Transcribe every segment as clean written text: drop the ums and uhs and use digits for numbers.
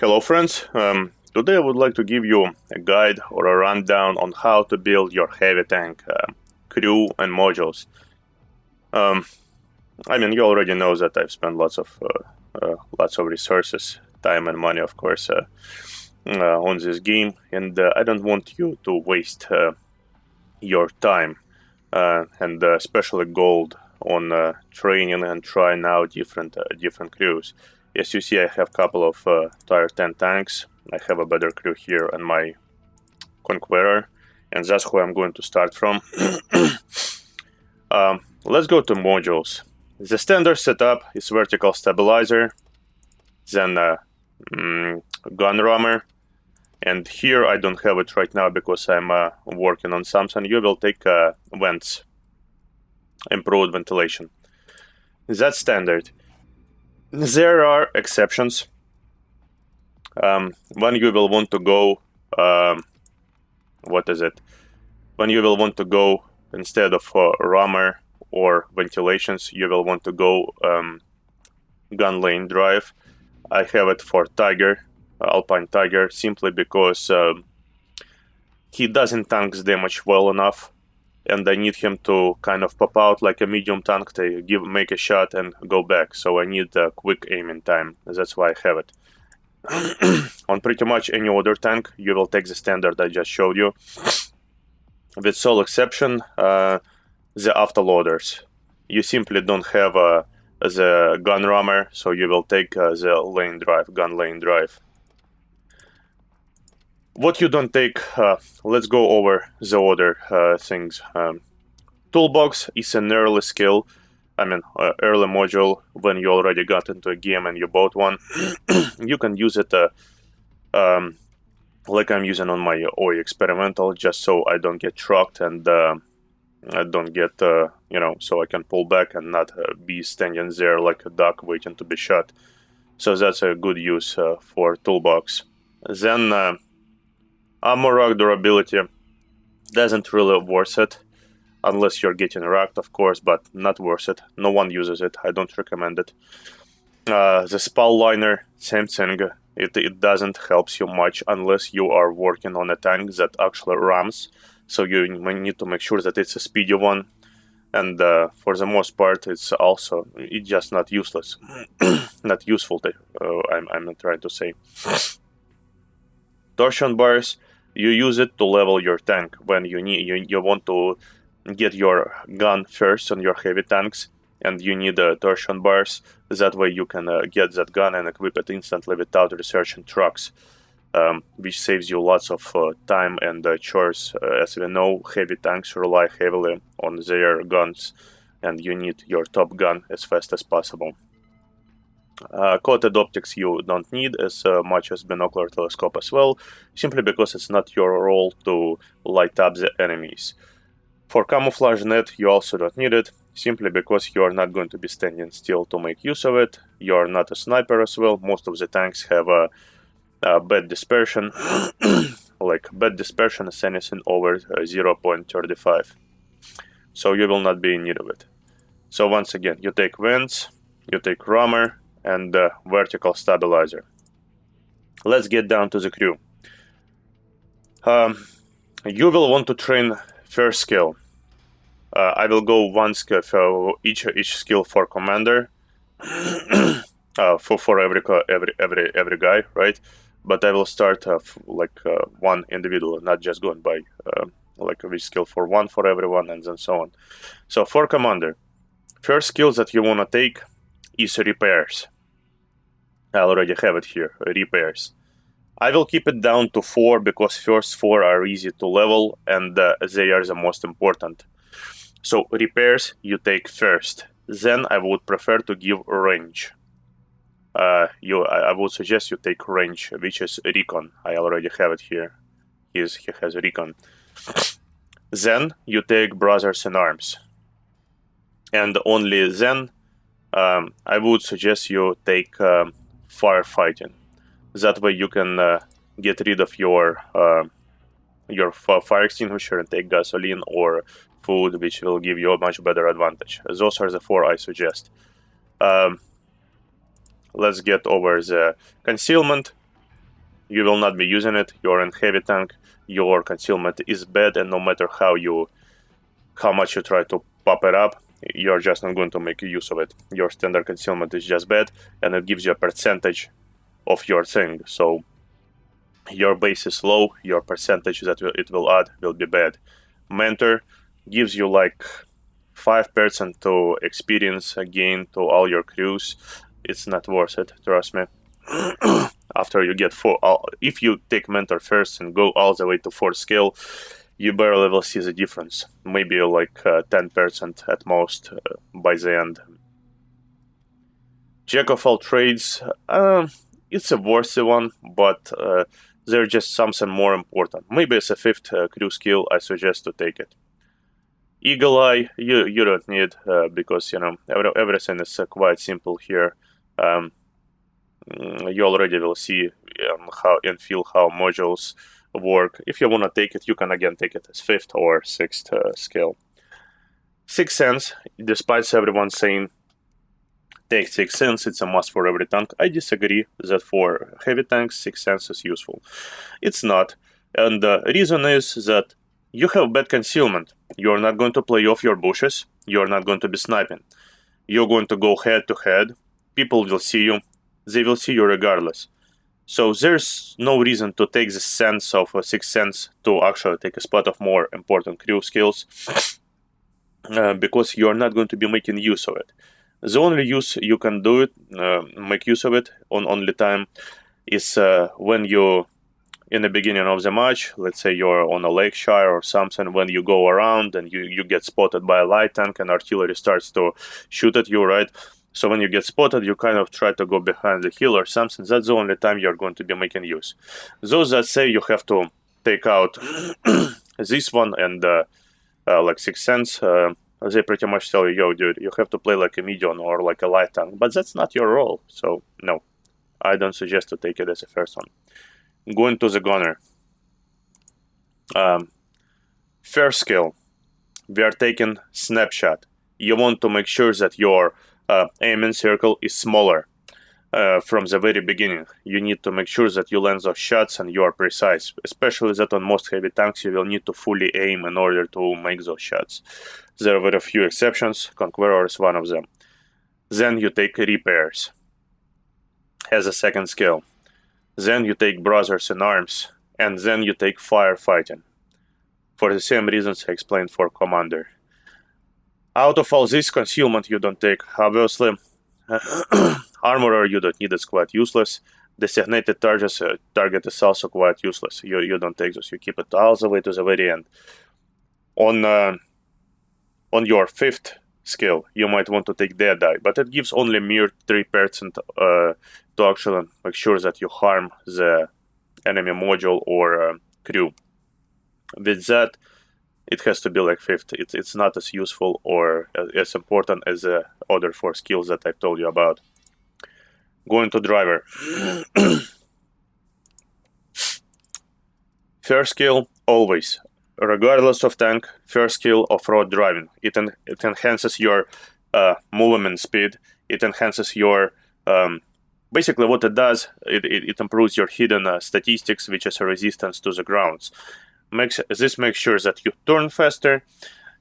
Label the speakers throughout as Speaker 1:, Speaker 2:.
Speaker 1: Hello friends, today I would like to give you a guide or a rundown on how to build your heavy tank crew and modules. You already know that I've spent lots of resources, time and money, of course, on this game, and I don't want you to waste your time and especially gold on training and trying out different crews. As you see, I have a couple of tier 10 tanks. I have a better crew here on my Conqueror, and that's who I'm going to start from. Let's go to modules. The standard setup is vertical stabilizer, then gun rammer, and here I don't have it right now because I'm working on something. You will take vents, improved ventilation. That's standard. There are exceptions. When you will want to go, when you will want to go instead of rammer or ventilations, you will want to go gun lane drive. I have it for Tiger, Alpine Tiger, simply because he doesn't tank damage well enough, and I need him to kind of pop out like a medium tank to make a shot and go back. So I need a quick aiming time. That's why I have it. On pretty much any other tank, you will take the standard I just showed you. With sole exception, the afterloaders. You simply don't have the gun rammer, so you will take the lane drive, gun lane drive. What you don't take, let's go over the other things. Toolbox is an early skill, early module when you already got into a game and you bought one. You can use it like I'm using on my OE experimental, just so I don't get trucked and I don't get, so I can pull back and not be standing there like a duck waiting to be shot. So that's a good use for toolbox. Then Armor Rock durability doesn't really worth it, unless you're getting racked, of course, but not worth it. No one uses it. I don't recommend it. The spell liner, same thing. It doesn't help you much unless you are working on a tank that actually rams. So you need to make sure that it's a speedy one. And for the most part, it's just not useless, not useful. I'm trying to say. Torsion bars. You use it to level your tank when you want to get your gun first on your heavy tanks, and you need torsion bars. That way you can get that gun and equip it instantly without researching trucks, which saves you lots of time and chores. As we know, heavy tanks rely heavily on their guns, and you need your top gun as fast as possible. Coated optics you don't need as much as binocular telescope as well, simply because it's not your role to light up the enemies. For camouflage net you also don't need it, simply because you are not going to be standing still to make use of it. You are not a sniper as well. Most of the tanks have a bad dispersion, like bad dispersion is anything over 0.35, so you will not be in need of it. So once again, you take vents, you take rammer, and vertical stabilizer. Let's get down to the crew. You will want to train first skill. I will go one skill for each skill for commander, for every guy, right? But I will start one individual, not just going by like which skill for one for everyone and then so on. So for commander, first skill that you want to take is repairs. I already have it here, repairs. I will keep it down to 4 because first 4 are easy to level and they are the most important. So repairs you take first. Then I would prefer to give range. I would suggest you take range, which is recon. I already have it here. He has recon. Then you take brothers in arms. And only then I would suggest you take firefighting. That way you can get rid of your fire extinguisher and take gasoline or food, which will give you a much better advantage. Those are the 4 I suggest. Let's get over the concealment. you will not be using it. You're in heavy tank, your concealment is bad, and no matter how much you try to pop it up, you're just not going to make use of it. Your standard concealment is just bad, and it gives you a percentage of your thing. So your base is low, your percentage that it will add will be bad. Mentor gives you like 5% to experience gain to all your crews. It's not worth it, trust me. After you get 4, if you take mentor first and go all the way to 4th skill, you barely will see the difference. Maybe like 10% at most by the end. Jack of all trades, it's a worthy one, but there's just something more important. Maybe as a 5th crew skill, I suggest to take it. Eagle Eye, you don't need, because, you know, everything is quite simple here. You already will see how and feel how modules work. If you want to take it, you can again take it as 5th or 6th skill. Sixth Sense, despite everyone saying take Sixth Sense, it's a must for every tank. I disagree that for heavy tanks, Sixth Sense is useful. It's not. And the reason is that you have bad concealment. You're not going to play off your bushes. You're not going to be sniping. You're going to go head to head. People will see you. They will see you regardless. So there's no reason to take the sense of a Sixth Sense to actually take a spot of more important crew skills, because you're not going to be making use of it. The only use you can do it, make use of it on only time, is when you, in the beginning of the match, let's say you're on a Lakeshire or something, when you go around and you get spotted by a light tank and artillery starts to shoot at you, right? So when you get spotted, you kind of try to go behind the hill or something. That's the only time you're going to be making use. Those that say you have to take out this one and like Sixth Sense, they pretty much tell you, yo, dude, you have to play like a medium or like a light tank. But that's not your role. So no, I don't suggest to take it as a first one. Going to the Gunner. First skill, we are taking Snapshot. You want to make sure that your aiming circle is smaller from the very beginning. You need to make sure that you land those shots and you are precise, especially that on most heavy tanks you will need to fully aim in order to make those shots. There are very few exceptions, Conqueror is one of them. Then you take Repairs as a second skill. Then you take Brothers in Arms, and then you take Firefighting, for the same reasons I explained for Commander. Out of all this, concealment you don't take, obviously. Armorer you don't need, it's quite useless. Designated target is also quite useless. You don't take those, you keep it all the way to the very end. On your 5th skill, you might want to take Deadeye, but it gives only mere 3% to actually make sure that you harm the enemy module or crew. With that, it has to be like 5th. It's not as useful or as important as the other 4 skills that I've told you about. Going to Driver. First skill, always. Regardless of tank, first skill off-road driving. It enhances your movement speed. It enhances your... basically what it does, it improves your hidden statistics, which is a resistance to the grounds. This makes sure that you turn faster.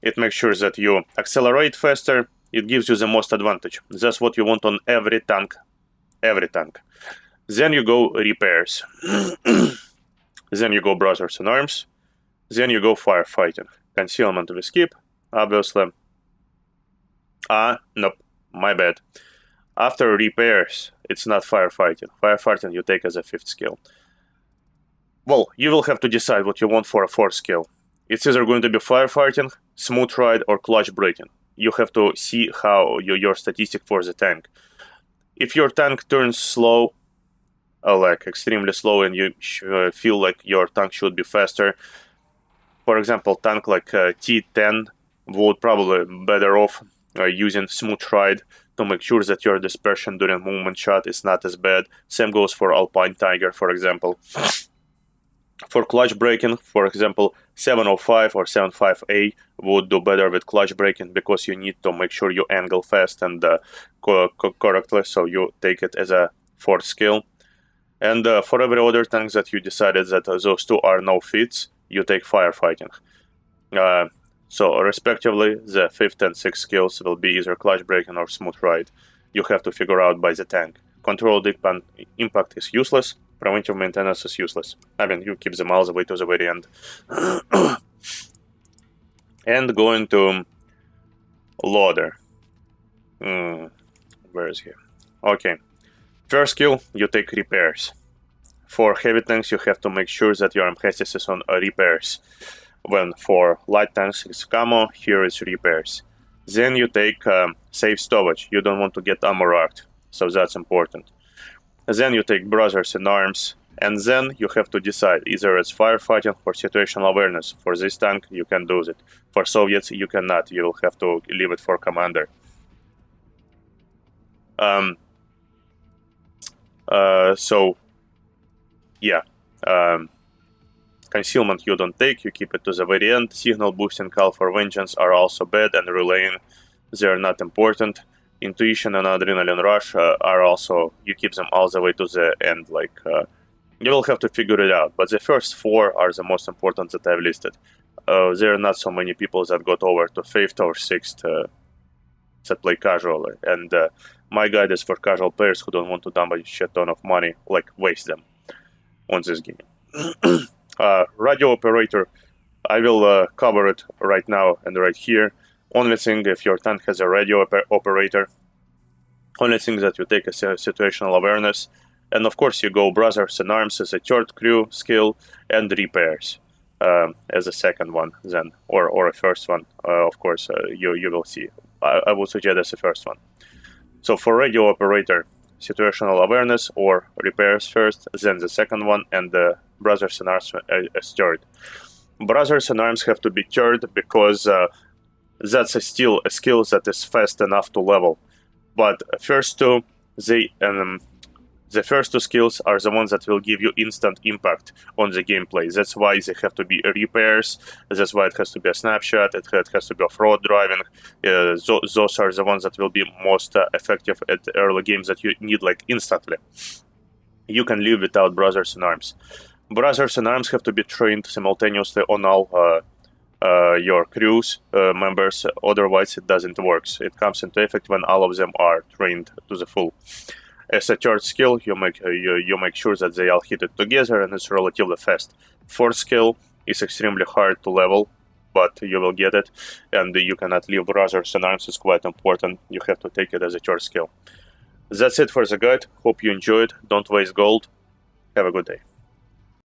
Speaker 1: It makes sure that you accelerate faster. It gives you the most advantage. That's what you want on every tank. Every tank. Then you go Repairs. Then you go Brothers in Arms. Then you go Firefighting. Concealment we skip, obviously. Nope, my bad. After Repairs, it's not Firefighting. Firefighting you take as a 5th skill. Well, you will have to decide what you want for a 4th skill. It's either going to be Firefighting, Smooth Ride, or Clutch Braking. You have to see how your statistic for the tank. If your tank turns slow, like extremely slow, and you feel like your tank should be faster, for example, tank like T10 would probably better off using Smooth Ride to make sure that your dispersion during movement shot is not as bad. Same goes for Alpine Tiger, for example. For clutch braking, for example, 705 or 75A would do better with clutch braking because you need to make sure you angle fast and correctly, so you take it as a 4th skill. And for every other tank that you decided that those two are no fits, you take firefighting. So respectively, the 5th and 6th skills will be either clutch breaking or smooth ride. You have to figure out by the tank. Controlled impact is useless. Preventive maintenance is useless. I mean, you keep them all the way to the very end. And going to loader. Where is he? Okay. First skill, you take repairs. For heavy tanks, you have to make sure that your emphasis is on repairs. When for light tanks, it's camo, here is repairs. Then you take safe stowage. You don't want to get ammo rocked, so that's important. Then you take brothers in arms, and then you have to decide either it's firefighting or situational awareness. For this tank, you can do it. For Soviets, you cannot. You will have to leave it for commander. Concealment you don't take, you keep it to the very end. Signal boosting, call for vengeance are also bad, and relaying, they are not important. Intuition and adrenaline rush are also, you keep them all the way to the end. You will have to figure it out, but the first 4 are the most important that I've listed. There are not so many people that got over to 5th or 6th that play casually, and my guide is for casual players who don't want to dump a shit ton of money, waste them on this game. Radio operator, I will cover it right now and right here. Only thing, if your tank has a radio operator, only thing that you take is situational awareness, and of course you go brothers in arms as a 3rd crew skill, and repairs as a 2nd one then, or a 1st one. Of course, you will see. I would suggest as a 1st one. So for radio operator, situational awareness or repairs first, then the 2nd one, and the brothers in arms as 3rd. Brothers in arms have to be 3rd because that's still a skill that is fast enough to level. But first two, the first 2 skills are the ones that will give you instant impact on the gameplay. That's why they have to be repairs. That's why it has to be a snapshot. It has to be off-road driving. Those are the ones that will be most effective at early games that you need instantly. You can live without brothers in arms. Brothers in arms have to be trained simultaneously on all your crew's members. Otherwise, it doesn't work. It comes into effect when all of them are trained to the full. As a 3rd skill, you make sure that they all hit it together, and it's relatively fast. 4th skill is extremely hard to level, but you will get it, and you cannot leave brothers in arms. It's quite important. You have to take it as a 3rd skill. That's it for the guide. Hope you enjoyed. Don't waste gold. Have a good day.